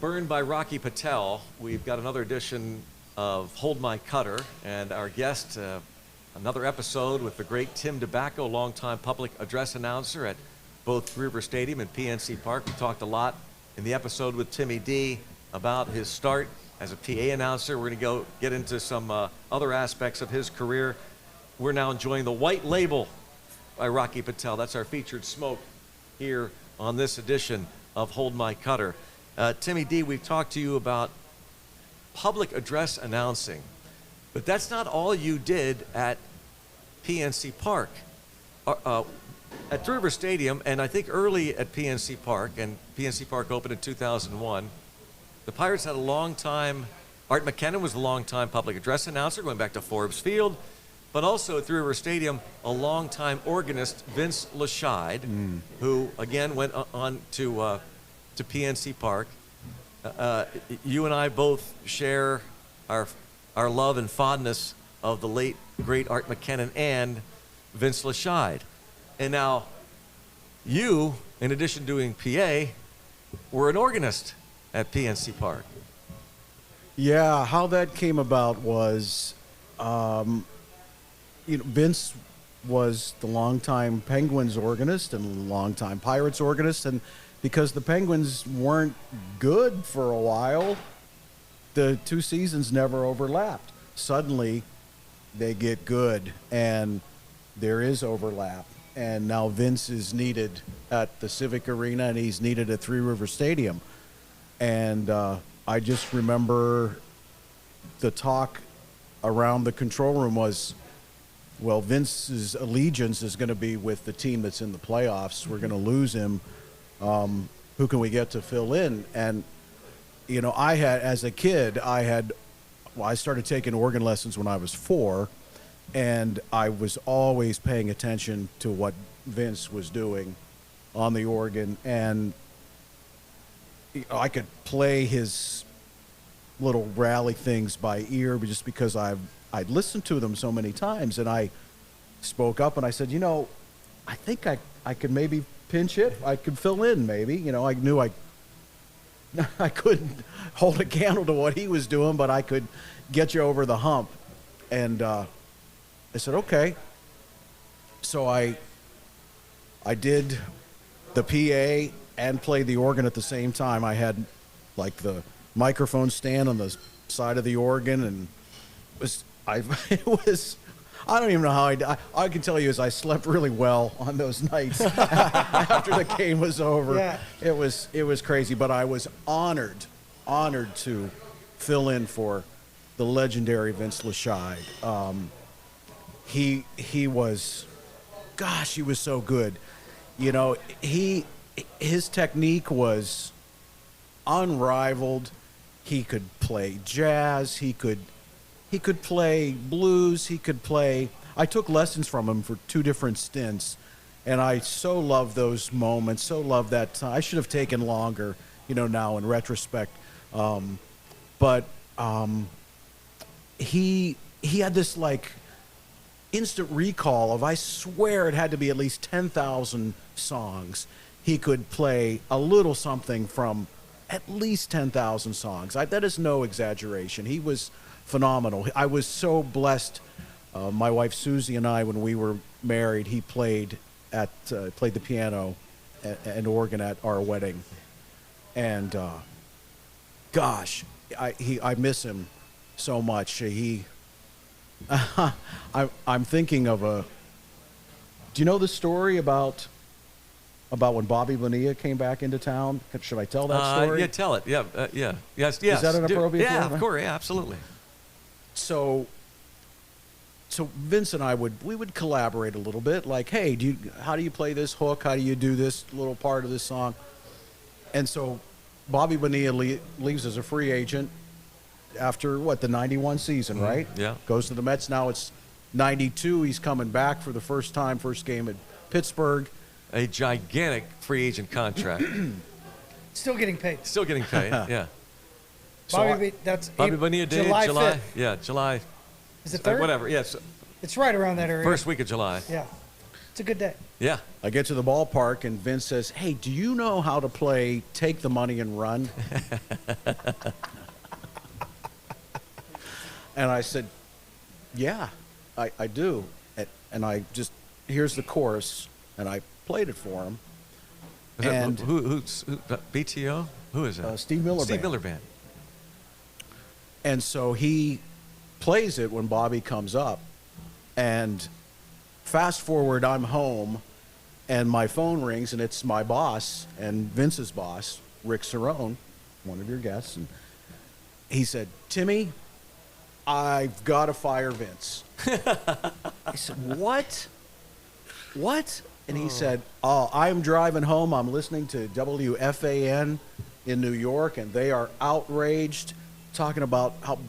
Burned by Rocky Patel. We've got another edition of Hold My Cutter, and our guest, another episode with the great Tim Debacco, longtime public address announcer at both Three River Stadium and PNC Park. We talked a lot in the episode with Timmy D about his start as a PA announcer. We're going to get into some other aspects of his career. We're now enjoying the White Label by Rocky Patel. That's our featured smoke here on this edition of Hold My Cutter. Timmy D, we've talked to you about public address announcing, but that's not all you did at PNC Park. At Three River Stadium, and I think early at PNC Park, and PNC Park opened in 2001, the Pirates had a long time, Art McKinnon was the long-time public address announcer, going back to Forbes Field, but also at Three River Stadium, a long-time organist, Vince Lashide, who again went on to PNC Park. You and I both share our love and fondness of the late, great Art McKinnon and Vince Lashide. And now, you, in addition to doing PA, were an organist at PNC Park. Yeah, how that came about was, Vince was the longtime Penguins organist and longtime Pirates organist, and because the Penguins weren't good for a while, the two seasons never overlapped. Suddenly, they get good, and there is overlap. And now Vince is needed at the Civic Arena, and he's needed at Three River Stadium. And I just remember the talk around the control room was, well, Vince's allegiance is going to be with the team that's in the playoffs. We're going to lose him. Who can we get to fill in? And, I had, as a kid, I started taking organ lessons when I was 4, and I was always paying attention to what Vince was doing on the organ, and I could play his little rally things by ear just because I'd listened to them so many times, and I spoke up and I said, I think I could maybe pinch hit. I could fill in maybe. I knew I couldn't hold a candle to what he was doing, but I could get you over the hump. And I said, okay. So I did the PA and played the organ at the same time. I had like the microphone stand on the side of the organ, and I don't even know how I can tell you is I slept really well on those nights after the game was over. Yeah. It was crazy, but I was honored to fill in for the legendary Vince Lashide. He was so good. His technique was unrivaled. He could play jazz. He could play blues. I took lessons from him for 2 different stints, and I so love those moments, so love that time. I should have taken longer, now in retrospect. But he had this like instant recall of, I swear it had to be at least 10,000 songs. He could play a little something from at least 10,000 songs. That is no exaggeration. He was phenomenal. I was so blessed. My wife Susie and I, when we were married, he played the piano and organ at our wedding. And I miss him so much. I'm thinking of do you know the story about when Bobby Bonilla came back into town? Should I tell that story? Yeah, tell it. Yeah, yes. Is that an appropriate Yeah, format? of course. Yeah, absolutely. So Vince and I would collaborate a little bit. Like, hey, how do you play this hook? How do you do this little part of this song? And so Bobby Bonilla leaves as a free agent after the 91 season, right? Yeah. Goes to the Mets. Now it's 92. He's coming back for the first game at Pittsburgh. A gigantic free agent contract. Still getting paid. Yeah. Bobby Bonilla did July July. 5th. Yeah, July. Is it 3rd? Whatever. Yes. It's right around that area. First week of July. Yeah. a good day. Yeah. I get to the ballpark, and Vince says, "Hey, do you know how to play Take the Money and Run?" And I said, "Yeah, I do." And I just, here's the chorus, and I played it for him. Is that, And who's BTO? Who is that? Steve Miller Steve Band. Miller Band. And so he plays it when Bobby comes up. And fast forward, I'm home, and my phone rings, and it's my boss and Vince's boss, Rick Cerrone, one of your guests. And he said, "Timmy, I've got to fire Vince." I said, "What? What?" And he said, "Oh, I'm driving home. I'm listening to WFAN in New York, and they are outraged, talking about how,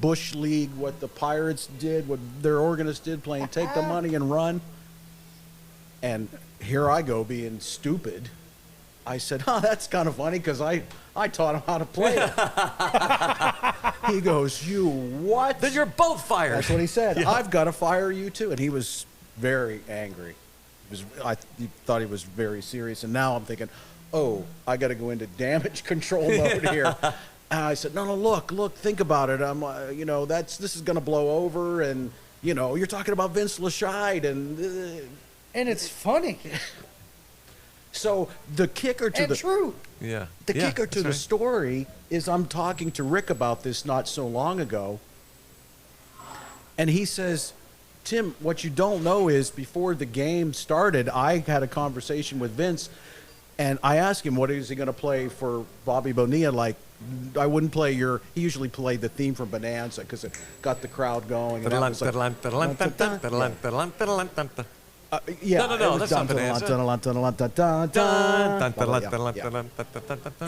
Bush League, what the Pirates did, what their organist did, playing Take the Money and Run." And here I go being stupid. I said, "Oh, that's kind of funny, because I taught him how to play it." He goes, "You what?" Then you're both fired. That's what he said. Yeah. "I've got to fire you too." And he was very angry. He thought he was very serious. And now I'm thinking, oh, I got to go into damage control mode here. And I said, no, look, think about it. I'm, this is going to blow over. And, you're talking about Vince Lashide. And it's funny. so the kicker to and true. Yeah. The Yeah, kicker to that's the right. story is I'm talking to Rick about this not so long ago. And he says, "Tim, what you don't know is before the game started, I had a conversation with Vince, and I asked him, what is he going to play for Bobby Bonilla? Like, I wouldn't play he usually played the theme from Bonanza because it got the crowd going. And that was like, yeah, No, that's not Bonanza.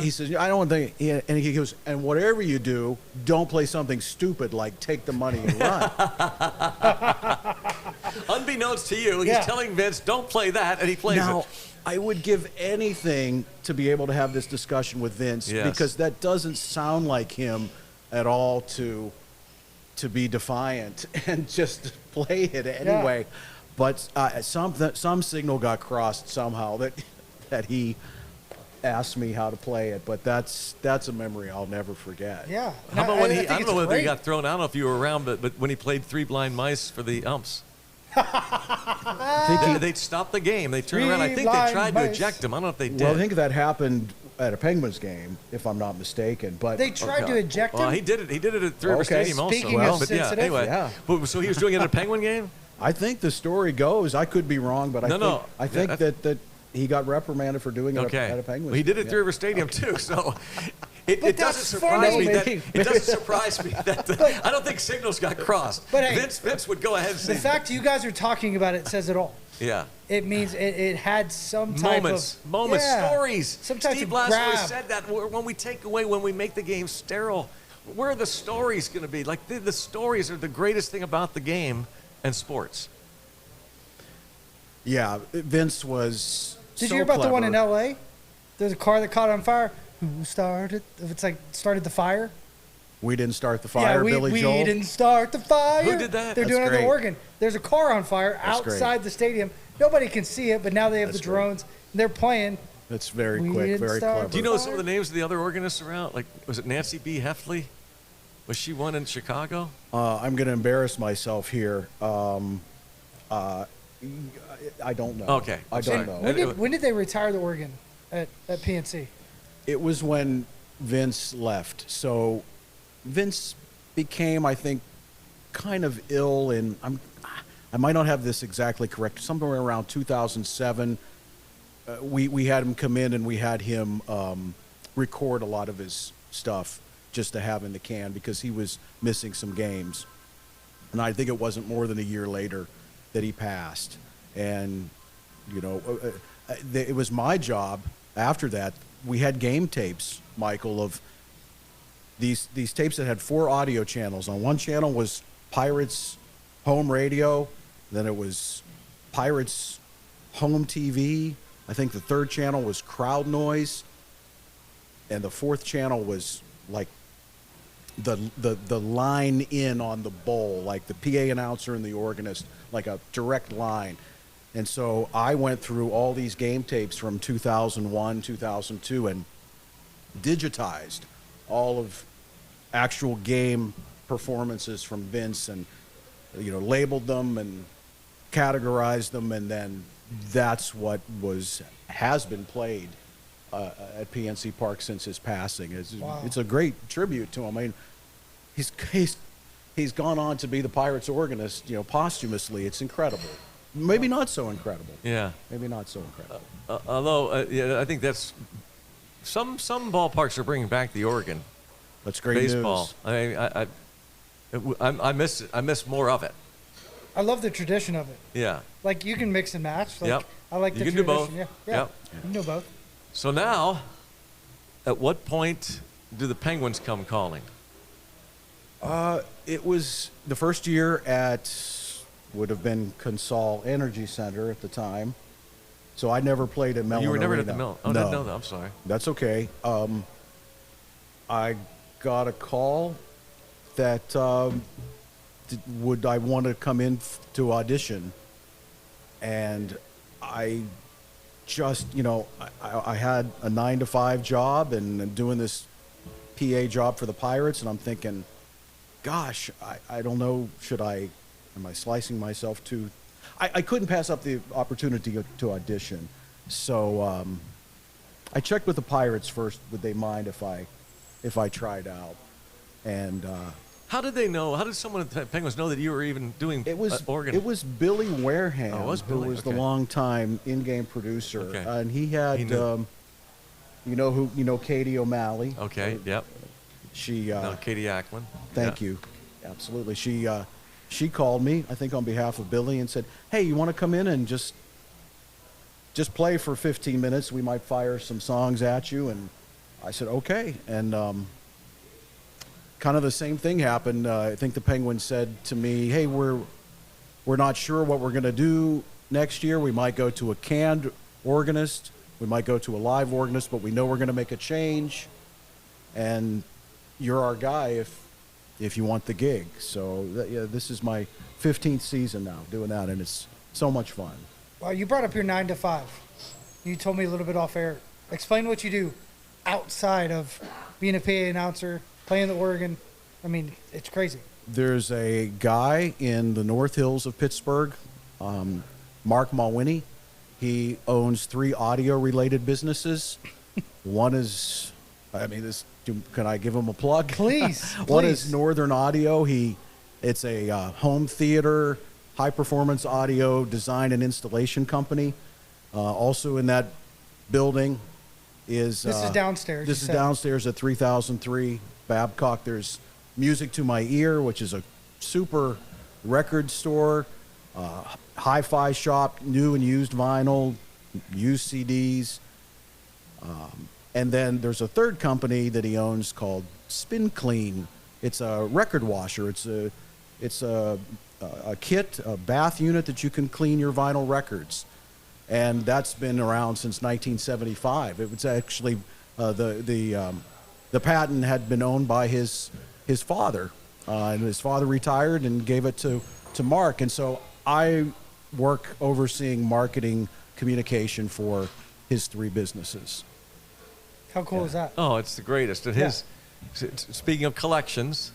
He says, I don't think, and he goes, and whatever you do, don't play something stupid like Take the Money and Run. Unbeknownst to you, he's Yeah. telling Vince, don't play that, and he plays Now, it. I would give anything to be able to have this discussion with Vince, Yes. because that doesn't sound like him at all to be defiant and just play it anyway. But some signal got crossed somehow that he asked me how to play it. But that's a memory I'll never forget. Yeah. How about when I I think don't it's know whether great. he got thrown out, I don't know if you were around, but when he played Three Blind Mice for the umps. I think They'd stop the game. They turned Three around. I think they blind tried to mice. eject him. I don't know if they did. well, I think that happened at a Penguins game, if I'm not mistaken. But They tried to eject him. Well, he did it. He did it at Three River Okay. Stadium also. Speaking of but sensitive, anyway. yeah. But, so he was doing it at a Penguin game? I think the story goes, I could be wrong, but I think that he got reprimanded for doing it Okay. at a Penguins Well, he did it game. at Three River Stadium too. So it But doesn't that's surprise funny. me that Maybe. it doesn't surprise me that I don't think signals got crossed. But hey, Vince would go ahead and say The fact you guys are talking about it says it all. yeah. It means it had some type Moments, of yeah, stories. Some type Steve of Blasco grab. said that when we make the game sterile, where are the stories going to be? Like the stories are the greatest thing about the game and sports. Yeah, Vince was Did so you hear about the one in clever. L.A.? There's a car that caught on fire. Who started? It's like started the fire. We didn't start the fire, we Billy Joel. didn't start the fire. Who did that? They're That's doing it great. in Oregon. There's a car on fire That's great. outside the stadium. Nobody can see it, but now they have That's the drones. And they're playing. That's very We quick, didn't very start clever. Do you know some of the names of the other organists around? Like, was it Nancy B. Heffley? Was she one in Chicago? I'm going to embarrass myself here. I don't know. Okay, I I'm don't sorry. know. When did they retire the organ at PNC? It was when Vince left. So Vince became, I think, kind of ill, and I might not have this exactly correct. Somewhere around 2007, we had him come in and we had him record a lot of his stuff just to have in the can because he was missing some games. And I think it wasn't more than a year later that he passed. And, it was my job after that. We had game tapes, Michael, of these tapes that had 4 audio channels. On one channel was Pirates home radio, then it was Pirates home TV. I think the third channel was crowd noise, and the fourth channel was like the line in on the bowl, like the PA announcer and the organist, like a direct line. And so I went through all these game tapes from 2001, 2002, and digitized all of actual game performances from Vince, and labeled them and categorized them, and then that's what has been played at PNC Park since his passing. It's a great tribute to him. I mean, he's gone on to be the Pirates organist, posthumously. It's incredible. Maybe not so incredible. Yeah. Maybe not so incredible. Although, I think that's some ballparks are bringing back the organ. That's great baseball. news. I miss more of it. I love the tradition of it. Yeah. Like, you can mix and match. Like, Yep. I like the You can tradition. do both. Yeah. Yep. You can do both. So now, at what point do the Penguins come calling? It was the first year would have been Consol Energy Center at the time. So I never played at Mellon You were never Arena. at the Mill. Oh, no. I didn't know that. I'm sorry. That's okay. I got a call that would I want to come in to audition, and I just I had a 9-to-5 job and doing this PA job for the Pirates, and I'm thinking, gosh, I don't know, am I slicing myself too? I couldn't pass up the opportunity to audition, so I checked with the Pirates first. Would they mind if I tried out? And how did they know? How did someone at the Penguins know that you were even doing organ? It was Billy Wareham, Oh, it was Billy. who was Okay. the longtime in-game producer, Okay. and he had Katie O'Malley. Okay. Yep. She Katie Ackman. Thank you. Absolutely. She called me, I think on behalf of Billy, and said, "Hey, you want to come in and just play for 15 minutes? We might fire some songs at you." And I said, "Okay." And kind of the same thing happened. I think the Penguins said to me, "Hey, we're not sure what we're going to do next year. We might go to a canned organist. We might go to a live organist, but we know we're going to make a change. And you're our guy if you want the gig." So this is my 15th season now doing that, and it's so much fun. Well, you brought up your 9-to-5. You told me a little bit off air. Explain what you do outside of being a PA announcer, playing the organ. I mean, it's crazy. There's a guy in the North Hills of Pittsburgh, Mark Malwini. He owns 3 audio-related businesses. One is, can I give him a plug? Please. One is Northern Audio. It's a home theater, high-performance audio design and installation company. Also in that building is... This is downstairs. This is downstairs at 3003 Babcock. There's Music to My Ear, which is a super record store, hi-fi shop, new and used vinyl, used CDs. And then there's a third company that he owns called Spin Clean. It's a record washer. It's a kit, a bath unit that you can clean your vinyl records. And that's been around since 1975. It was actually the patent had been owned by his father, and his father retired and gave it to Mark. And so I work overseeing marketing communication for his 3 businesses. How cool is that? Oh, it's the greatest. And speaking of collections,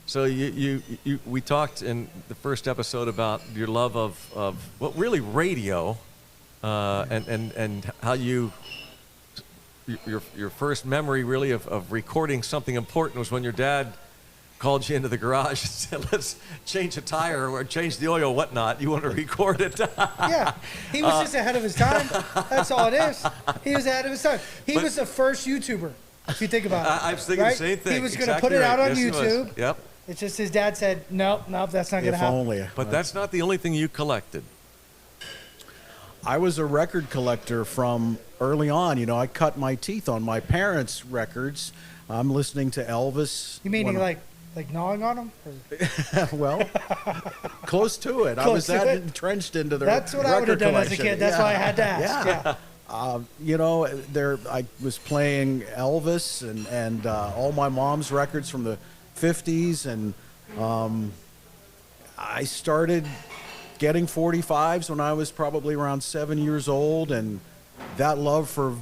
so we talked in the first episode about your love of really radio, and how your first memory really of recording something important was when your dad called you into the garage and said, "Let's change a tire or change the oil, whatnot. You want to record it?" Yeah, he was just ahead of his time. That's all it is. He was ahead of his time. He was the first YouTuber, if you think about it. I was thinking the same thing. He was going to put it out on Yes, he YouTube. was. Yep. It's just his dad said, nope, that's not going to If happen. only. But that's not the only thing you collected. I was a record collector from early on. I cut my teeth on my parents' records. I'm listening to Elvis. You meaning like gnawing on them? Well, close to it. I was that entrenched into the That's what I would have done as a kid. That's why I had to ask. Yeah. I was playing Elvis and all my mom's records from the 50s, and I started getting 45s when I was probably around 7 years old, and that love for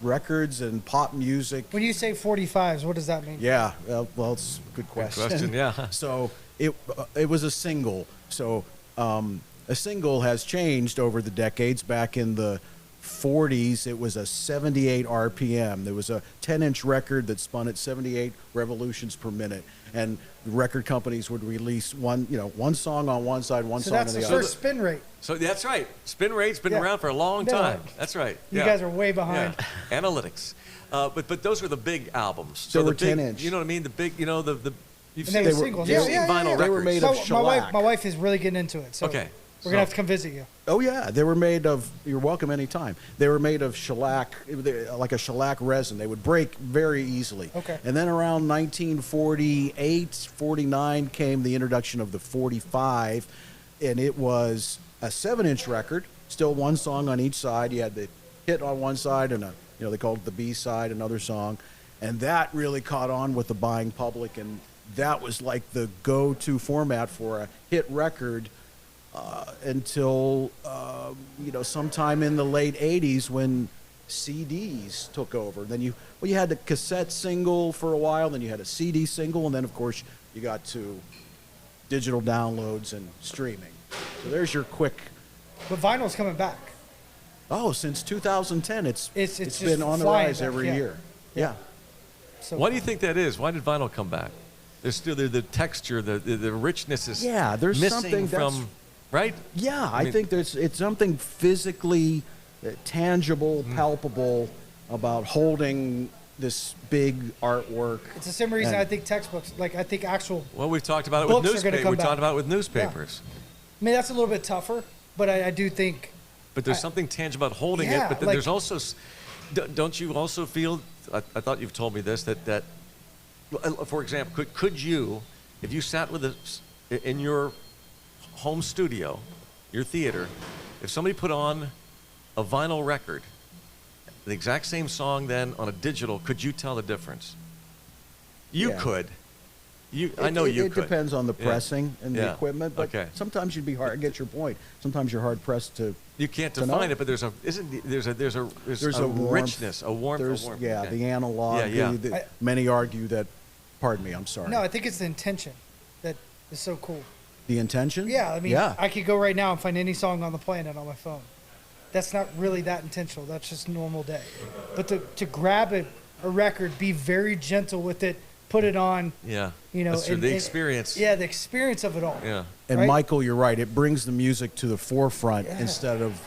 records and pop music. When you say 45s, what does that mean? Yeah, well, it's a good question. Good question, yeah. So it was a single. So a single has changed over the decades. Back in the 40s, it was a 78 RPM. There was a 10-inch record that spun at 78 revolutions per minute, and the record companies would release one song on one side, one So song on that's the the other. first spin rate. So that's right. Spin rate's been Yeah. around for a long No, time. That's right. You Yeah. guys are way behind. Yeah. Analytics. But those were the big albums. They So were the big, 10-inch. You know what I mean? The big, the you've And they seen, were singles. you've Yeah, seen yeah, vinyl yeah. records. They were made of shellac. My wife is really getting into it. So Okay. we're going to have to come visit you. Oh yeah, they were made of. You're welcome anytime. They were made of shellac, like a shellac resin. They would break very easily. Okay. And then around 1948, 49 came the introduction of the 45, and it was a 7-inch record, still one song on each side. You had the hit on one side and they called it the B side, another song, and that really caught on with the buying public, and that was like the go-to format for a hit record. Until sometime in the late 80s when CDs took over. Then you had the cassette single for a while, then you had a CD single, and then of course you got to digital downloads and streaming. So there's your quick. But vinyl's coming back. Oh, since 2010, it's just been on the flying rise back, every yeah. year. Yeah. So Why do you think that is? Why did vinyl come back? There's still the texture, the richness is There's missing something from, right? Yeah, I mean- think it's something physically tangible, palpable about holding this big artwork. it's the same reason And- I think textbooks, I think actual. Well, we've talked about it with Books are gonna newspapers. come We back. talked about it with newspapers. I mean, that's a little bit tougher, but I do think. But there's something tangible about holding Yeah, it. But then like- there's also, don't you also feel? I thought you've told me this that, for example, could you, if you sat with in your home studio, your theater, if somebody put on a vinyl record, the exact same song then on a digital, could you tell the difference? You Yeah. could. I know you It could. depends on the Yeah. pressing and the Yeah. equipment, but Okay. sometimes you'd be hard. I get your point. Sometimes you're hard pressed to. You can't to know. define it, but there's a warmth. richness, a warmth. There's a warmth. yeah, Okay. the analog. Yeah, yeah. Many argue that. Pardon me. I'm sorry. No, I think it's the intention that is so cool. The intention. Yeah, I mean, Yeah. I could go right now and find any song on the planet on my phone. That's not really that intentional. That's just normal day. But to grab a record, be very gentle with it, put it on. Yeah. That's true. The experience. Yeah, the experience of it all. Yeah. And Right? Michael, you're right. It brings the music to the forefront Yeah. instead of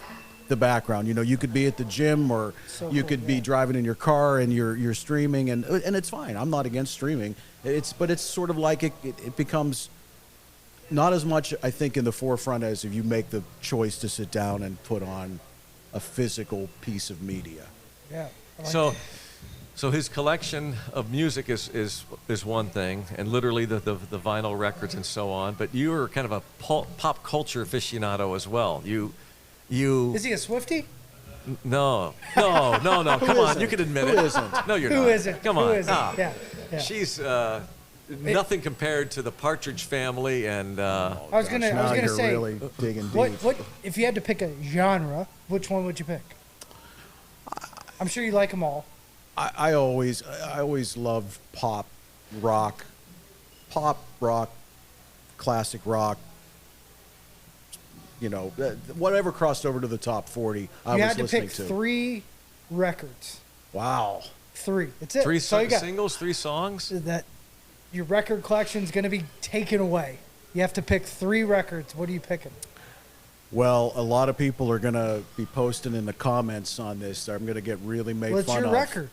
the background. You could be at the gym or So you cool, could be yeah. driving in your car and you're streaming and it's fine. I'm not against streaming. But it's sort of like it becomes not as much, I think, in the forefront as if you make the choice to sit down and put on a physical piece of media. Yeah. I like So, that. so his collection of music is one thing, and literally the vinyl records and so on. But you are kind of a pop culture aficionado as well. You. Is he a Swifty? No. Come on, you isn't? can admit Who it. isn't? No, you're Who not. isn't? Come Who on. isn't? Ah. Yeah. Yeah. She's nothing compared to the Partridge Family and. I was gonna Now you're say, really digging deep. what if you had to pick a genre? Which one would you pick? I'm sure you like them all. I always loved pop rock, classic rock. Whatever crossed over to the top 40, I You was had to listening pick to. 3 records. Wow. 3. That's it. Three That's all you got. singles, 3 songs. That your record collection's going to be taken away. You have to pick 3 records. What are you picking? Well, a lot of people are going to be posting in the comments on this. I'm going to get really made What's fun your of. record?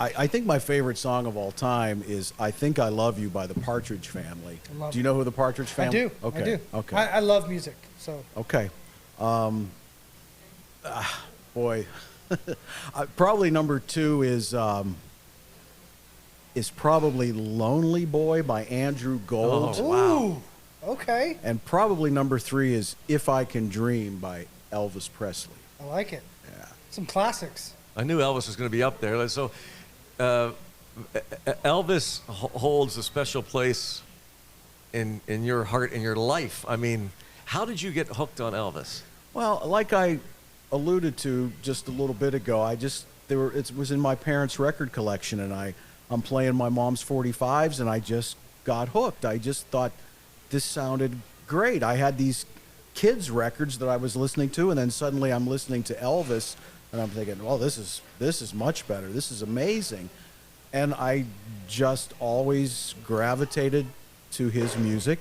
I think my favorite song of all time is "I Think I Love You" by the Partridge Family. I love Do you know who the Partridge I Family? do. Okay. I do. Okay. I love music. So Okay. Boy. Probably number 2 is probably "Lonely Boy" by Andrew Gold. Oh, wow. Ooh, okay. And probably number 3 is "If I Can Dream" by Elvis Presley. I like it. Yeah. Some classics. I knew Elvis was going to be up there. So, Elvis holds a special place in your heart, in your life. I mean, how did you get hooked on Elvis? Well, like I alluded to just a little bit ago, it was in my parents' record collection, and I'm playing my mom's 45s, and I just got hooked. I just thought this sounded great. I had these kids' records that I was listening to, and then suddenly I'm listening to Elvis, and I'm thinking, well, this is much better. This is amazing. And I just always gravitated to his music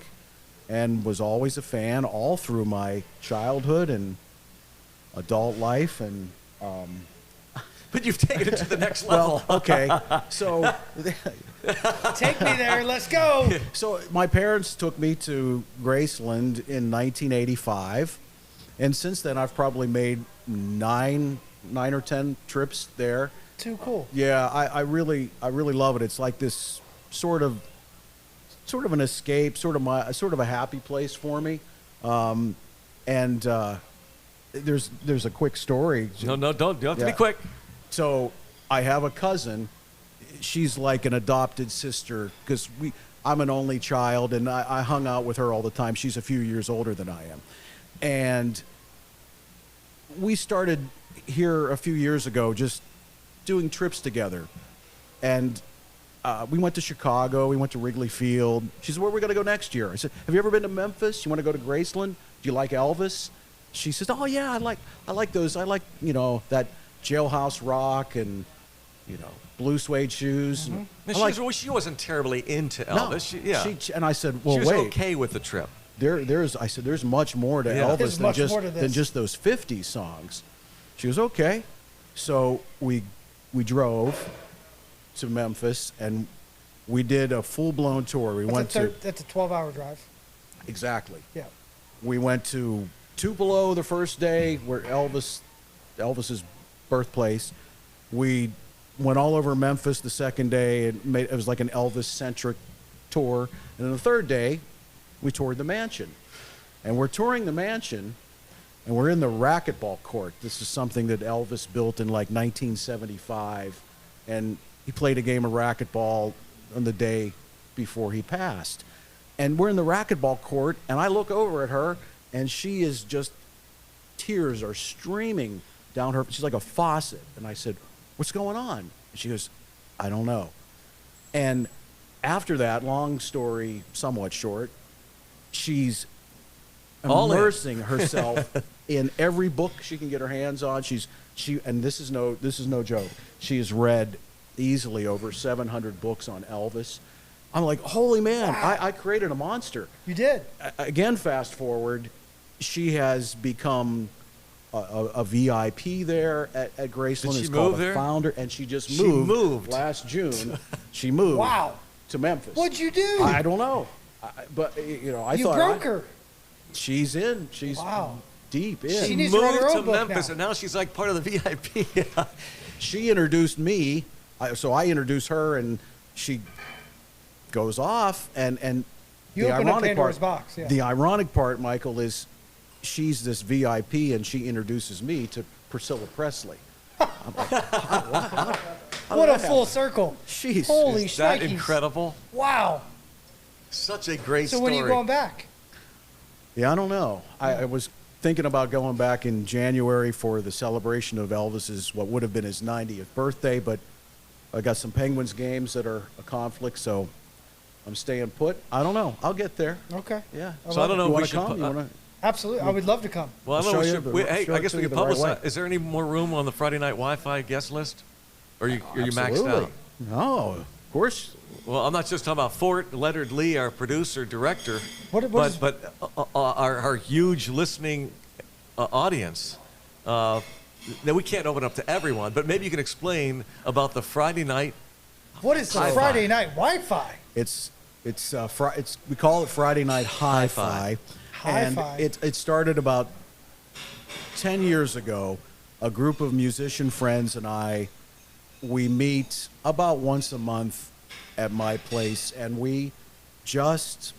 and was always a fan all through my childhood and adult life. And but you've taken it to the next level. well, okay, so Take me there. Let's go. so my parents took me to Graceland in 1985, and since then I've probably made nine or 10 trips there. Too cool. Yeah, I really love it. It's like this sort of an escape, sort of a happy place for me. And there's a quick story. No, don't. You have to be Yeah. quick. So I have a cousin. She's like an adopted sister because I'm an only child, and I hung out with her all the time. She's a few years older than I am, and we started here a few years ago just doing trips together. And we went to Chicago. We went to Wrigley Field. She said, "Where are we going to go next year?" I said, "Have you ever been to Memphis? You want to go to Graceland? Do you like Elvis?" She says, "Oh yeah, I like those. I like that Jailhouse Rock and blue suede shoes." Mm-hmm. And She wasn't terribly into Elvis. no, and I said, "Well, she was wait. okay with the trip. I said, there's much more to Yeah. Elvis There's than much more to than this. just those 50s songs." She was okay. So we drove to Memphis, and we did a full-blown tour. We went to That's a 12-hour drive. exactly. Yeah. We went to Tupelo the first day, where Elvis's birthplace. We went all over Memphis the second day. It was like an Elvis-centric tour. And then the third day, we toured the mansion. And we're touring the mansion, and we're in the racquetball court. This is something that Elvis built in like 1975. And he played a game of racquetball on the day before he passed. And we're in the racquetball court, and I look over at her, and she is just, tears are streaming down her. She's like a faucet. And I said, "What's going on?" And she goes, "I don't know." And after that, long story somewhat short, she's All in. immersing herself in every book she can get her hands on. And this is no joke. She has read easily over 700 books on Elvis. I'm like, holy man, Wow. I created a monster. You did. Again, fast forward, she has become a VIP there at Graceland. Did she It's move called a there? founder, and she just She moved, moved. last June. She moved Wow. to Memphis. What'd you do? I don't know, but I you thought broke her. She's in. She's Wow. deep in. She needs to write her moved own to book Memphis, now. and now she's like part of the VIP. She introduced me, so I introduced her, and she goes off, and You the opened up ironic Pandora's part, box, yeah. the ironic part, Michael, is she's this VIP, and she introduces me to Priscilla Presley. I'm like, how What did a that full happen? circle. Jeez. Holy Is that shnikes. incredible? Wow. Such a great So story. when are you going back? Yeah, I don't know. I was thinking about going back in January for the celebration of Elvis's, what would have been his 90th birthday, but I got some Penguins games that are a conflict, so I'm staying put. I don't know. I'll get there. Okay. Yeah. So I don't know You if we want to should come? put- You want to? Absolutely. I would love to come. Well, I I'll don't know. show We you should, the- hey, show I it guess to we you could the right publicize. way. Is there any more room on the Friday night Wi-Fi guest list? Or are you maxed Absolutely. out? No, of course. Well, I'm not just talking about Fort, Leonard Lee, our producer, director, What is- but our huge listening audience. Now, we can't open up to everyone, but maybe you can explain about the Friday night. What is the Hi-Fi. Friday night Wi-Fi? It's we call it Friday Night Hi-Fi. And Hi-Fi. it started about 10 years ago. A group of musician friends and we meet about once a month at my place, and we just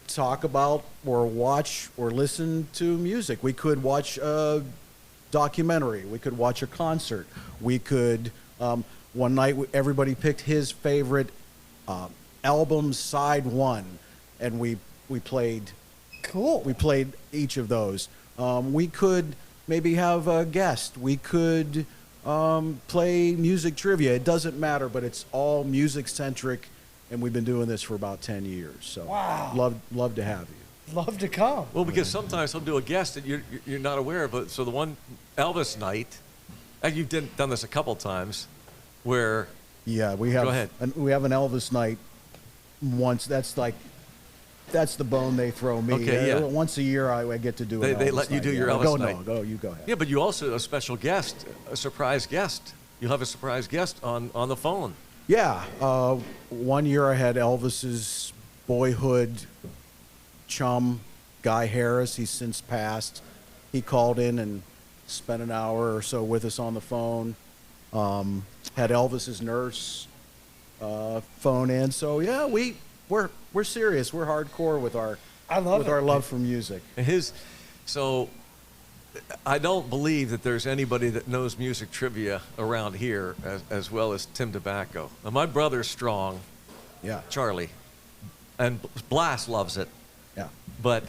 talk about or watch or listen to music. We could watch a documentary. We could watch a concert. We could, one night everybody picked his favorite album, side one. and we played. Cool. We played each of those. We could maybe have a guest. We could play music trivia. It doesn't matter, but it's all music centric, and we've been doing this for about 10 years. So wow. Love to have you. Love to come. Well, because sometimes he'll do a guest that you're not aware of. But so the one Elvis night, and you've done this a couple times, where yeah, we have. Go ahead. We have an Elvis night once. That's the bone they throw me. Okay, yeah. Once a year, I get to do. They Elvis let you night. do your Yeah. Elvis night. No, you go ahead. Yeah, but you also a special guest, a surprise guest. You'll have a surprise guest on the phone. Yeah. One year I had Elvis's boyhood chum, Guy Harris. He's since passed. He called in and spent an hour or so with us on the phone. Had Elvis's nurse phone in. So yeah, we're serious. We're hardcore with our love for music. So I don't believe that there's anybody that knows music trivia around here as well as Tim Debacco. Now, my brother's strong, Yeah. Charlie, and Blas loves it, Yeah. but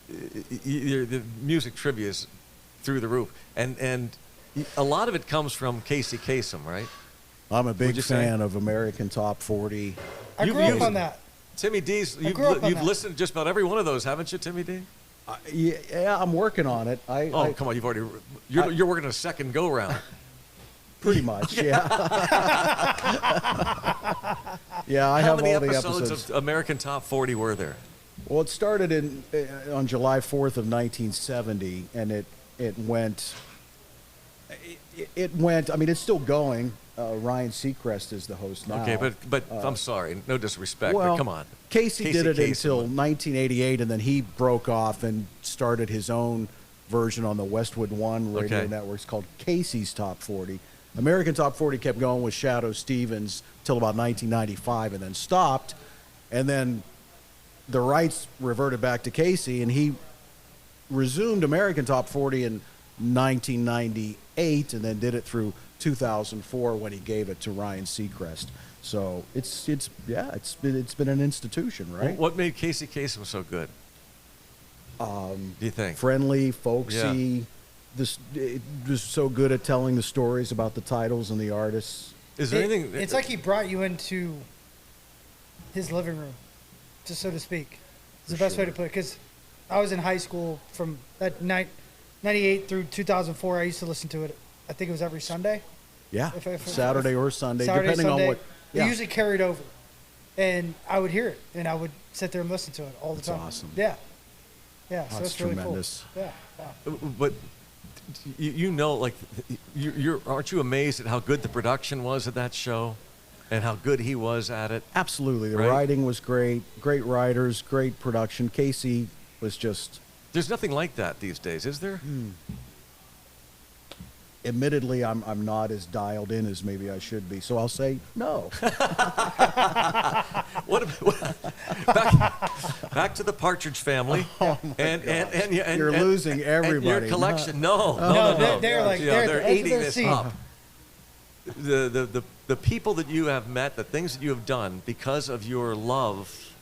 the music trivia is through the roof, and a lot of it comes from Casey Kasem, right? I'm a big What'd you say? fan of American Top 40. I grew up on that. Timmy D's. grew up on You've that. listened to just about every one of those, haven't you, Timmy D? Yeah, I'm working on it. Come on, you're working a second go round. Pretty much, yeah. Yeah, I How have many all the episodes episodes. of American Top 40 were there? Well, it started on July 4th of 1970, and it went. It went. I mean, it's still going. Ryan Seacrest is the host now. Okay, but I'm sorry, no disrespect, Well, but come on. Casey did it Kasem. until 1988, and then he broke off and started his own version on the Westwood One radio Okay. networks called Casey's Top 40. American Top 40 kept going with Shadow Stevens till about 1995, and then stopped. And then the rights reverted back to Casey, and he resumed American Top 40 in 1998, and then did it through 2004 when he gave it to Ryan Seacrest. So it's been an institution, right? What made Casey Kasem so good? Do you think? Friendly, folksy. It was so good at telling the stories about the titles and the artists. Is there anything? It's like he brought you into his living room, just so to speak. It's the best way to put it. Because I was in high school from that 98 through 2004. I used to listen to it. I think it was every Sunday. Yeah, If Saturday or Sunday, Saturday, depending Sunday. on what. Yeah. It usually carried over, and I would hear it, and I would sit there and listen to it all the That's time. awesome. Yeah, yeah. So That's it's really tremendous. cool. Yeah. Wow. But like aren't you amazed at how good the production was at that show, and how good he was at it? Absolutely, the Right? writing was great. Great writers, great production. Casey was just. There's nothing like that these days, is there? Admittedly, I'm not as dialed in as maybe I should be, so I'll say no. Back to the Partridge Family, and You're losing everybody. And your collection. No. They're like they're they're at the edge of eating their this seat. up. The people that you have met, the things that you have done because of your love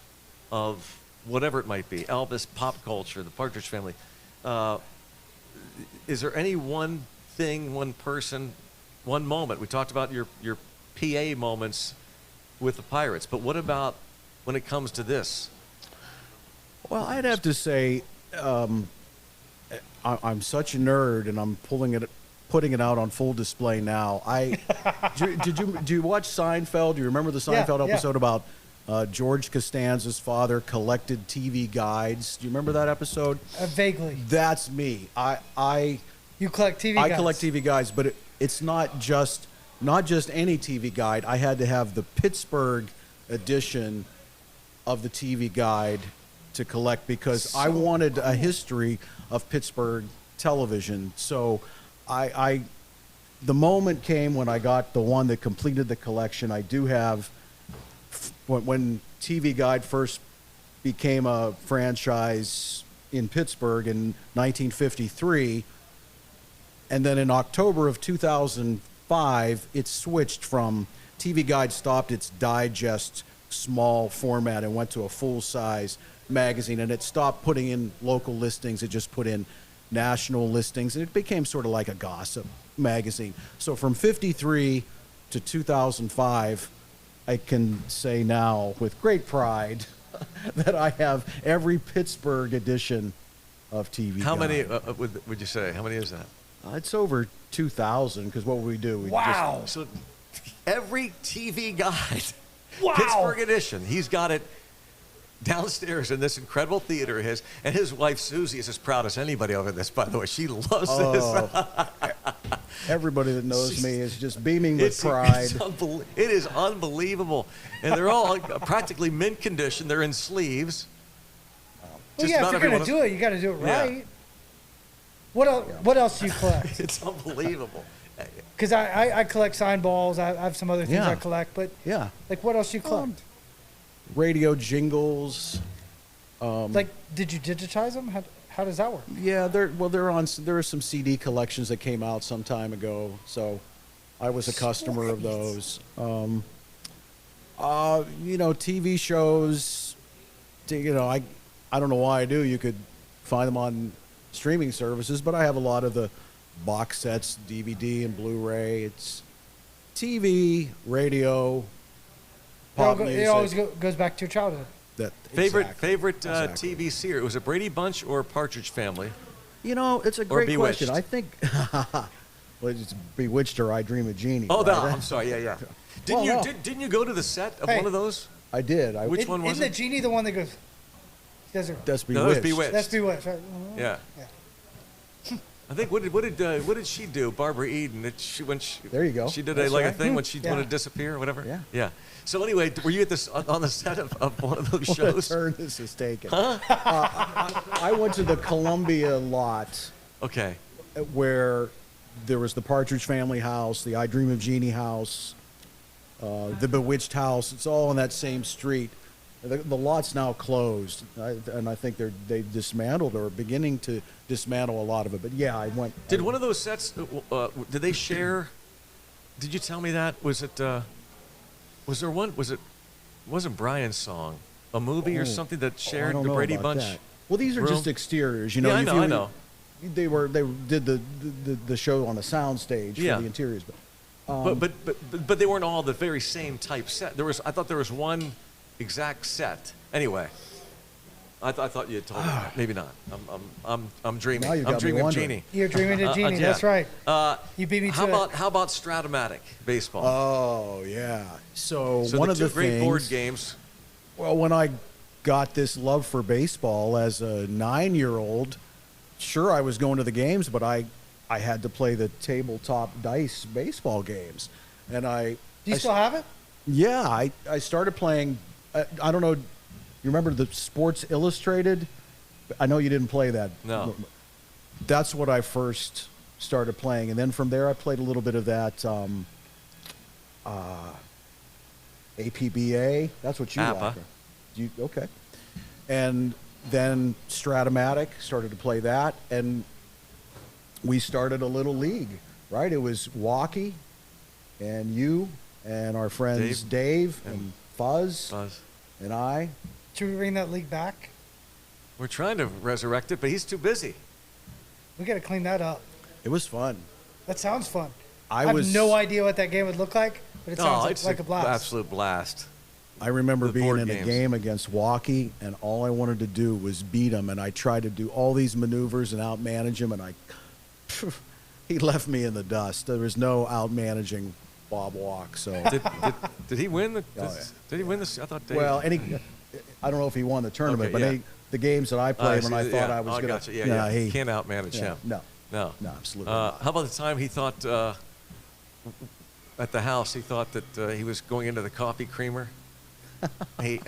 of whatever it might be, Elvis, pop culture, the Partridge Family. Is there any one thing, one person, one moment? We talked about your PA moments with the Pirates, but what about when it comes to this? Well, I'd have to say, I'm such a nerd, and I'm putting it out on full display now. Do you watch Seinfeld? Do you remember the Seinfeld episode about George Costanza's father collected TV guides? Do you remember that episode? Vaguely. That's me. You collect TV guides. I collect TV guides, but it's not just any TV guide. I had to have the Pittsburgh edition of the TV guide to collect because I wanted a history of Pittsburgh television. So the moment came when I got the one that completed the collection. I do have, when TV Guide first became a franchise in Pittsburgh in 1953, and then in October of 2005, it switched from TV Guide stopped its digest small format and went to a full-size magazine, and it stopped putting in local listings. It just put in national listings, and it became sort of like a gossip magazine. So from 53 to 2005, I can say now with great pride that I have every Pittsburgh edition of TV How Guide. many would you say? How many is that? It's over 2,000, because what would we do? We Wow. So every TV guide, Wow. Pittsburgh edition, he's got it downstairs in this incredible theater of his. And his wife, Susie, is as proud as anybody over this, by the way. She loves this. Everybody that knows me is just beaming with It's pride. it is unbelievable. And they're all practically mint condition. They're in sleeves. Well, Just yeah, about if you're gonna everyone- do it, you got to do it Yeah. right. What else? What else do you collect? It's unbelievable. Because I collect sign balls. I have some other things Yeah. I collect, but Yeah. like, what else do you collect? Radio jingles. Like, did you digitize them? How does that work? Yeah, there are some CD collections that came out some time ago, so I was a customer of those. TV shows. I don't know why I do. You could find them on streaming services, but I have a lot of the box sets, DVD and Blu-ray. It's TV, radio, pop music. It always goes back to your childhood. Favorite Exactly. TV series? Was it Brady Bunch or Partridge Family? It's a great Bewitched? question. I think well, it's Bewitched or I Dream of Jeannie. Oh, no, right? I'm sorry. Yeah. Well, no. Didn't you go to the set of Hey. one of those? I did. Which one was Isn't it? the genie the one that goes? That's That's No, that was Bewitched. Bewitched. That's Bewitched. Right? Yeah. Yeah. I think what did she do, Barbara Eden? There you go. She did That's a right. thing when she Yeah. wanted to disappear or whatever. Yeah. Yeah. So anyway, were you at this on the set of one of those What a shows? turn this is taken. I went to the Columbia lot Okay. where there was the Partridge Family house, the I Dream of Jeannie house, the Bewitched house. It's all on that same street. The lot's now closed, and I think they dismantled or are beginning to dismantle a lot of it. But yeah, I went. Did one of those sets? Did they share? Did you tell me that? Was it? Was there one? Was it? Wasn't Brian's song a movie or something that I shared don't the know Brady about Bunch? that. Well, these are room? just exteriors. Yeah, I if know, you- I know. They did the show on the sound stage Yeah. for the interiors, but But they weren't all the very same type set. I thought there was one exact set. Anyway, I thought you had told me that. Maybe not. I'm dreaming. Now you got I'm me dreaming of wondering. Jeannie. You're dreaming of Genie. Yeah. That's right. You beat me How to about it. how about Stratomatic baseball? oh yeah. So one the of two the great things. board games. Well, when I got this love for baseball as a 9-year-old, sure I was going to the games, but I had to play the tabletop dice baseball games, and Do you still have it? Yeah, I started playing. I don't know. You remember the Sports Illustrated? I know you didn't play that. No. That's what I first started playing, and then from there I played a little bit of that APBA. That's what you APA. like. Okay. And then Stratomatic, started to play that, and we started a little league, right? It was Walkie and you and our friends Dave and Fuzz and I. Should we bring that league back? We're trying to resurrect it, but he's too busy. We got to clean that up. It was fun. That sounds fun. I have was- no idea what that game would look like, but it sounds it's like a blast. absolute blast. I remember The being board in games. a game against Walkie, and all I wanted to do was beat him, and I tried to do all these maneuvers and outmanage him, and he left me in the dust. There was no outmanaging Bob Walk. So Did he win the? yeah. Did he win this? I thought Dave. well, I don't know if he won the tournament, Okay, but yeah. the games that I played when I thought I was oh, going gotcha. Yeah, nah, yeah. he Can't outmanage yeah, him. No, No. no, absolutely not. How about the time he thought at the house he thought that he was going into the coffee creamer, he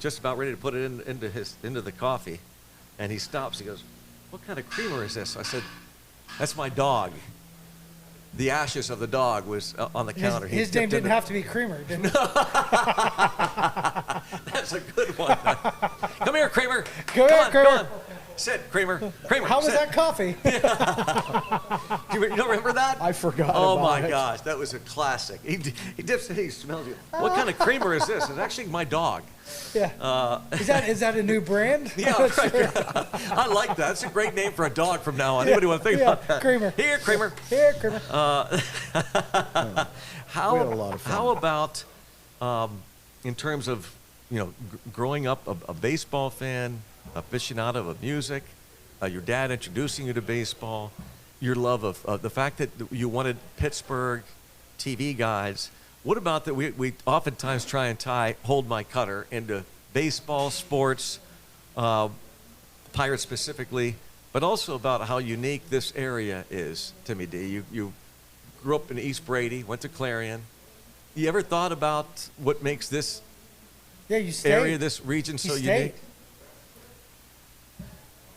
just about ready to put it into the coffee, and he stops. He goes, "What kind of creamer is this?" I said, "That's my dog." The ashes of the dog was on the counter. He His name dipped in didn't have to be Creamer, didn't it? That's a good one. Come here, Kramer. Come here, on, Kramer. on. Sit, Kramer. Kramer, How was sit. that coffee? You don't remember that? I forgot Oh about my it. gosh, that was a classic. He dips it, he smells you. What kind of creamer is this? It's actually my dog. Yeah. Is that a new brand? Yeah, right. I like that. It's a great name for a dog from now on. Anybody want to think about that? Kramer. Here, Kramer. Here, Kramer. How, We had a lot of fun. How about in terms of, growing up a baseball fan, aficionado of music, your dad introducing you to baseball, your love of the fact that you wanted Pittsburgh TV guys. What about that? We oftentimes try and tie Hold My Cutter into baseball, sports, Pirates specifically, but also about how unique this area is, Timmy D. You grew up in East Brady, went to Clarion. You ever thought about what makes this You stayed. area, this region You so stayed. unique?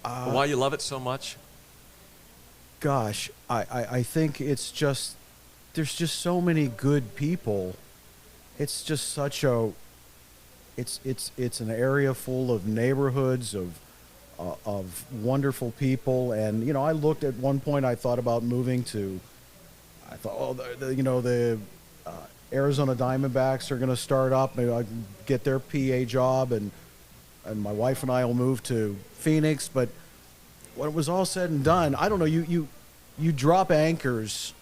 Why you love it so much? Gosh, I think it's just, there's just so many good people. It's just such a, it's an area full of neighborhoods of wonderful people. And, I looked at one point, I thought about moving to, I thought, the Arizona Diamondbacks are going to start up. Maybe I can get their PA job, and my wife and I will move to Phoenix. But when it was all said and done, I don't know, you drop anchors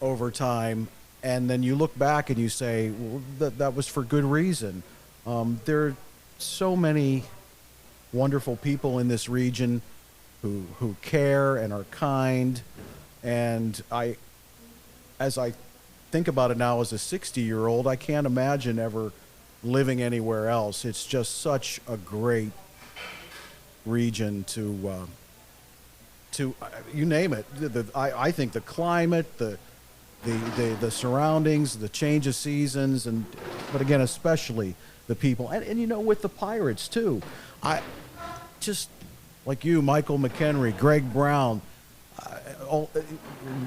over time, and then you look back and you say, well, that was for good reason. There are so many wonderful people in this region who care and are kind. And as I think about it now as a 60-year-old, I can't imagine ever living anywhere else. It's just such a great region to you name it. I think the climate, the surroundings, the change of seasons, but again, especially the people. And with the Pirates too. I just, like you, Michael McHenry, Greg Brown,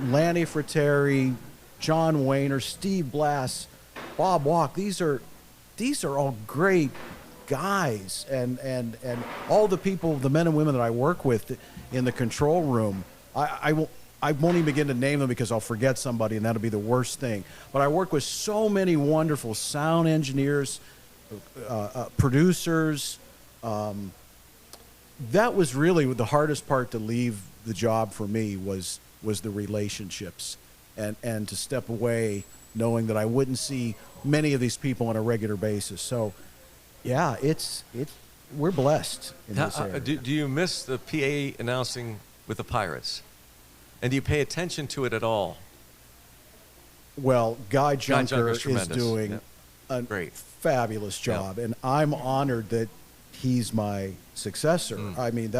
Lanny Fratteri, John Wayner, Steve Blass, Bob Walk. These are all great guys, and all the people, the men and women that I work with in the control room. I won't even begin to name them because I'll forget somebody, and that'll be the worst thing. But I work with so many wonderful sound engineers, producers. That was really the hardest part to leave the job for me was the relationships, and to step away knowing that I wouldn't see many of these people on a regular basis. So, yeah, we're blessed in this area. Do you miss the PA announcing with the Pirates? And do you pay attention to it at all? Well, Guy Junker is tremendous. doing a Great. fabulous job, and I'm honored that he's my successor. I mean,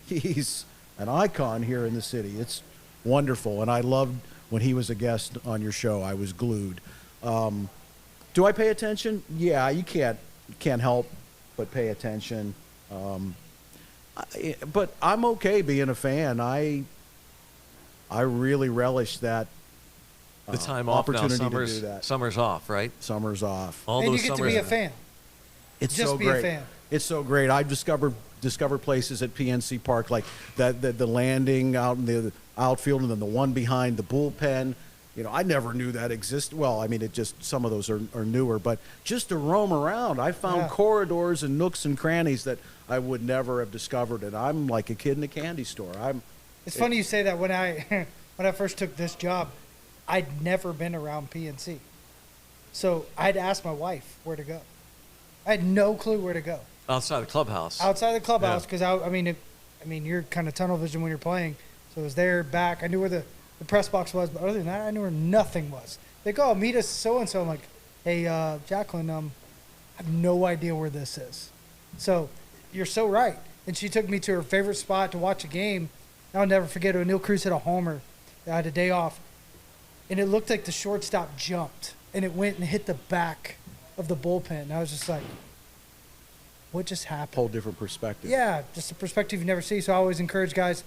he's an icon here in the city. It's wonderful, and I loved when he was a guest on your show. I was glued. Do I pay attention? Yeah, you can't help but pay attention. But I'm okay being a fan. I really relish that. The time off now, opportunity to do that. summer's off, right? Summer's off. All And those you get to summers. be a fan. It's Just so be a great. fan. It's so great. I've discovered places at PNC Park, like the landing out in the outfield, and then the one behind the bullpen. I never knew that existed. Well, I mean, some of those are newer, but just to roam around, I found corridors and nooks and crannies that I would never have discovered. And I'm like a kid in a candy store. It's funny you say that. When I first took this job, I'd never been around PNC. So I'd ask my wife where to go. I had no clue where to go. Outside the clubhouse. Outside the clubhouse, because I mean, you're kind of tunnel vision when you're playing. So it was there, back. I knew where the press box was, but other than that, I knew where nothing was. They go, meet us so-and-so. I'm like, hey, Jacqueline, I have no idea where this is. So you're so right. And she took me to her favorite spot to watch a game. I'll never forget it. O'Neill Cruz hit a homer. I had a day off. And it looked like the shortstop jumped, and it went and hit the back of the bullpen. And I was just like, what just happened? Whole different perspective. Yeah, just a perspective you never see. So I always encourage guys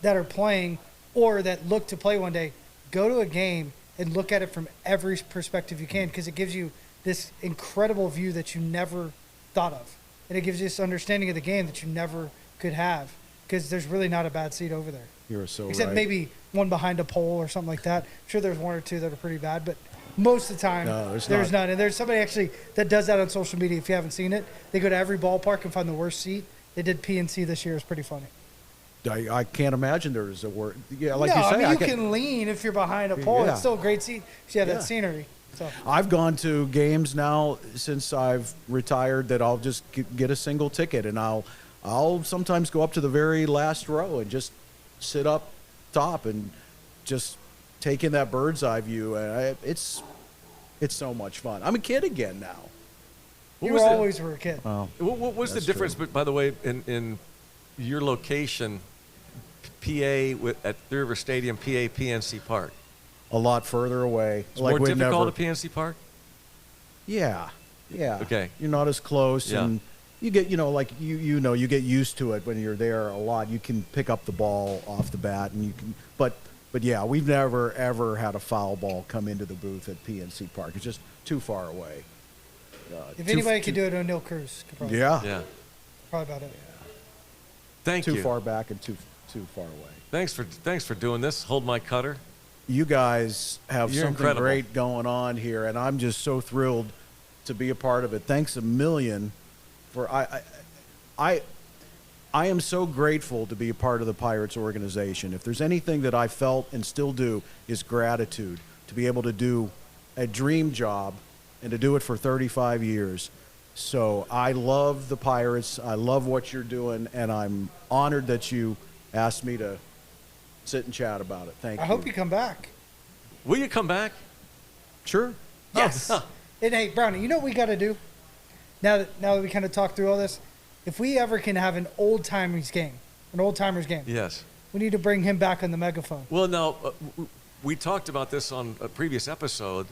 that are playing or that look to play one day, go to a game and look at it from every perspective you can, because it gives you this incredible view that you never thought of. and it gives you this understanding of the game that you never could have because there's really not a bad seat over there. You're so Except right. maybe one behind a pole or something like that. I'm sure there's one or two that are pretty bad, but most of the time, No, there's not. none. And there's somebody actually that does that on social media. If you haven't seen it, they go to every ballpark and find the worst seat. They did PNC this year. It's pretty funny. I can't imagine there's a word. Yeah, like no, you say, I mean, you can lean if you're behind a pole. Yeah. It's still a great seat. So you have Yeah. that scenery. So I've gone to games now since I've retired that I'll just get a single ticket, and I'll sometimes go up to the very last row and just sit up top and just take in that bird's eye view. And it's so much fun. I'm a kid again now. you was it? always were a kid. Oh, What was the That's difference, true. by the way, in your location, PA at Three River Stadium, PA, PNC Park? a lot further away. It's more we'd difficult never- at PNC Park? Yeah. Okay. You're not as close, Yeah. and you get, like you get used to it when you're there a lot. You can pick up the ball off the bat, and you can. But yeah, we've never ever had a foul ball come into the booth at PNC Park. It's just too far away. If anybody could do it, O'Neill Cruz could probably. Yeah. Yeah. Probably about it. Thank Too you. far back and too far away. Thanks for doing this. Hold my cutter. You guys have You're something incredible. great going on here, and I'm just so thrilled to be a part of it. Thanks a million for I am so grateful to be a part of the Pirates organization. If there's anything that I felt and still do is gratitude to be able to do a dream job and to do it for 35 years. So I love the Pirates. I love what you're doing, and I'm honored that you asked me to sit and chat about it. Thank you. I hope you come back. Will you come back? Sure. Yes. And hey, Brownie, you know what we got to do? Now that we kind of talked through all this, if we ever can have an old-timers game, Yes. we need to bring him back on the megaphone. Well, now, we talked about this on a previous episode.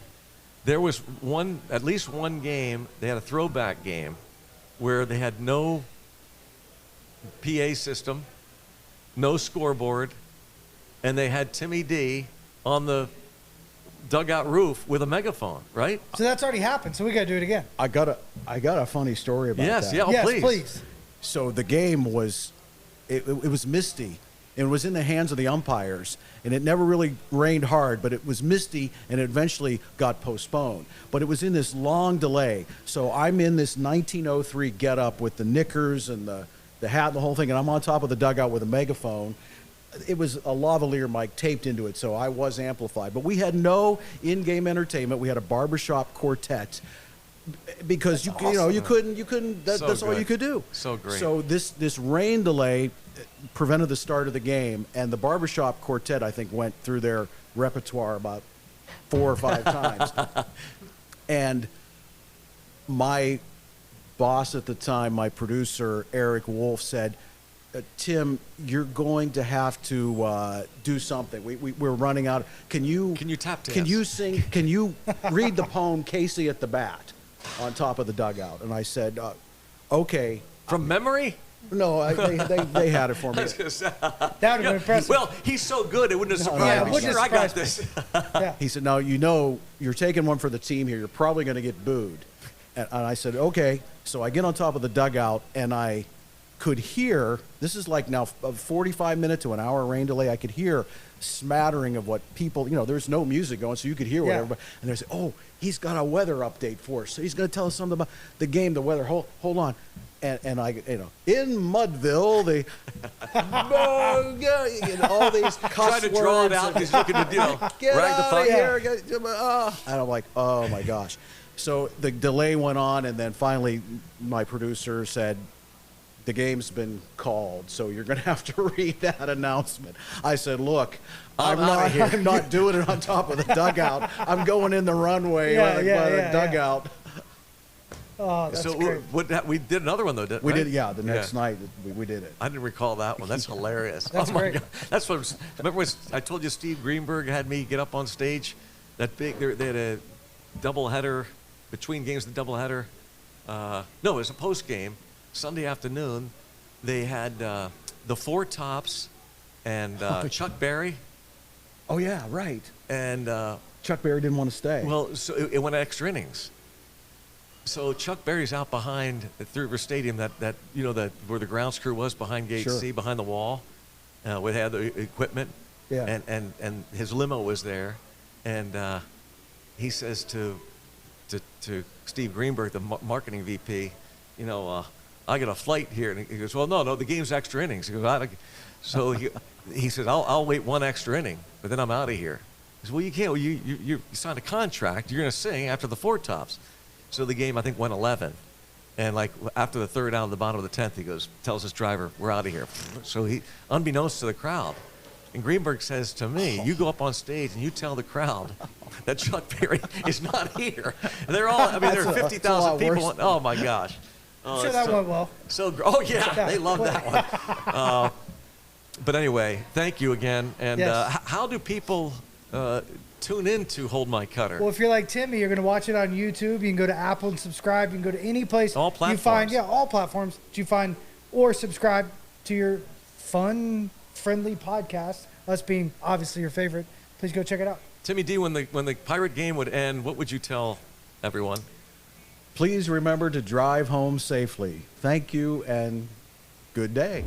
There was at least one game, they had a throwback game, where they had no PA system, no scoreboard, and they had Timmy D on the dugout roof with a megaphone, right? So that's already happened, so we got to do it again. I got a funny story about Yes, that. yeah, yes, please. So the game was, it was misty, and it was in the hands of the umpires, and it never really rained hard, but it was misty, and it eventually got postponed. But it was in this long delay. So I'm in this 1903 get-up with the knickers and the hat and the whole thing, and I'm on top of the dugout with a megaphone. It was a lavalier mic taped into it, so I was amplified. But we had no in-game entertainment. We had a barbershop quartet because you couldn't. So That's all good. you could do. So great. So this rain delay prevented the start of the game, and the barbershop quartet, I think, went through their repertoire about 4 or 5 times. And my boss at the time, my producer Eric Wolf, said, Tim, you're going to have to do something. We're running out. Can you tap dance? Can you sing? Can you read the poem "Casey at the Bat" on top of the dugout? And I said, okay. From memory? No, they had it for me. That would have been impressive. Well, he's so good, it wouldn't have surprised yeah, it me. wouldn't Sure, have I got surprised this. yeah. He said, now you're taking one for the team here. You're probably going to get booed. And I said, okay. So I get on top of the dugout, and I could hear, this is like now a 45-minute to an hour rain delay, I could hear smattering of what people, there's no music going, so you could hear what Yeah. everybody, and they say, oh, he's got a weather update for us. So he's going to tell us something about the game, the weather. Hold on. And I, in Mudville, all these cuss Trying to draw it words out, and- he's looking to, get rag the out puck. of here. And I'm like, oh my gosh. So the delay went on, and then finally my producer said, the game's been called, so you're going to have to read that announcement. I said, look, I'm not doing it on top of the dugout. I'm going in the runway by the dugout. Oh, that's So great. we did another one, though, didn't we? We did, the next night we did it. I didn't recall that one. That's hilarious. That's oh my great. God. That's what. Remember when I told you Steve Greenberg had me get up on stage? That big. They had a doubleheader between games. The doubleheader. No, it was a post game Sunday afternoon. They had the Four Tops and Chuck Berry. Oh yeah, right. And Chuck Berry didn't want to stay. well, so it went extra innings. So Chuck Berry's out behind at Three River Stadium, that where the grounds crew was behind Gate Sure. C, behind the wall, we had the equipment, Yeah. and his limo was there, and he says to Steve Greenberg, the marketing VP, I got a flight here, and he goes, well, no, the game's extra innings. He goes, so he says, I'll wait one extra inning, but then I'm out of here. He says, well, you can't. Well, you signed a contract. You're going to sing after the four tops. So the game, I think, went 11. And like after the third out of the bottom of the 10th, he tells his driver, we're out of here. So he, unbeknownst to the crowd, and Greenberg says to me, you go up on stage and you tell the crowd that Chuck Berry is not here. And they're all, there are 50,000 people. Oh my gosh. I'm sure that went well. Oh yeah, they love that one. But anyway, thank you again. And Yes. how do people tune in to Hold My Cutter? Well, if you're like Timmy, you're going to watch it on YouTube. You can go to Apple and subscribe. You can go to any place All you find, platforms. all platforms that you find, or subscribe to your fun, friendly podcast. Us being obviously your favorite. Please go check it out. Timmy D, when the Pirate game would end, what would you tell everyone? Please remember to drive home safely. Thank you and good day.